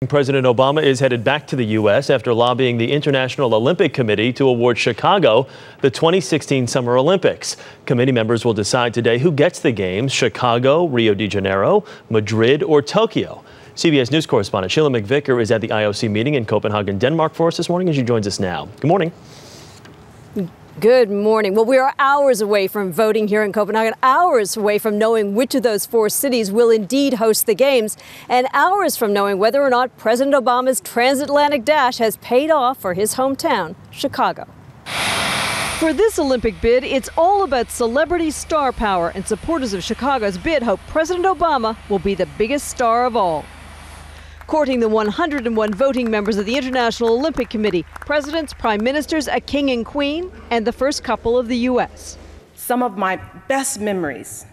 President Obama is headed back to the U.S. after lobbying the International Olympic Committee to award Chicago the 2016 Summer Olympics. Committee members will decide today who gets the games: Chicago, Rio de Janeiro, Madrid, or Tokyo. CBS News correspondent Sheila MacVicar is at the IOC meeting in Copenhagen, Denmark for us this morning, and she joins us now. Good morning. Good morning. Well, we are hours away from voting here in Copenhagen, hours away from knowing which of those four cities will indeed host the games, and hours from knowing whether or not President Obama's transatlantic dash has paid off for his hometown, Chicago. For this Olympic bid, it's all about celebrity star power, and supporters of Chicago's bid hope President Obama will be the biggest star of all. Courting the 101 voting members of the International Olympic Committee, presidents, prime ministers, a king and queen, and the first couple of the U.S. Some of my best memories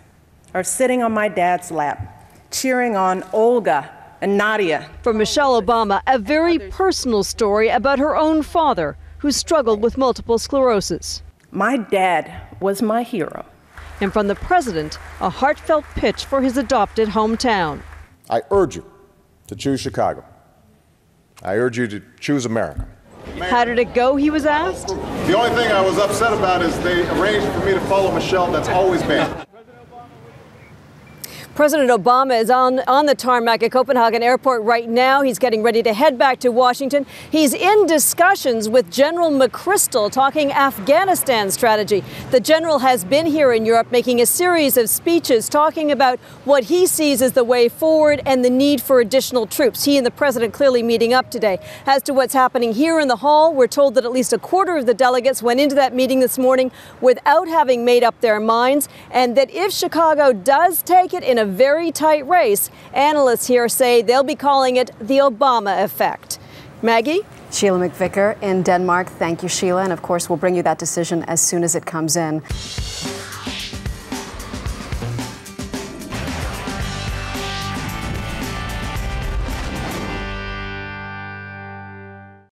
are sitting on my dad's lap, cheering on Olga and Nadia. For Michelle Obama, a very personal story about her own father, who struggled with multiple sclerosis. My dad was my hero. And from the president, a heartfelt pitch for his adopted hometown. I urge you to choose Chicago. I urge you to choose America. How did it go, he was asked? The only thing I was upset about is they arranged for me to follow Michelle. That's always been. President Obama is on the tarmac at Copenhagen Airport right now. He's getting ready to head back to Washington. He's in discussions with General McChrystal, talking Afghanistan strategy. The general has been here in Europe making a series of speeches talking about what he sees as the way forward and the need for additional troops. He and the president clearly meeting up today. As to what's happening here in the hall, we're told that at least a quarter of the delegates went into that meeting this morning without having made up their minds, and that if Chicago does take it in a very tight race, analysts here say they'll be calling it the Obama effect. Maggie? Sheila MacVicar in Denmark. Thank you, Sheila. And of course, we'll bring you that decision as soon as it comes in.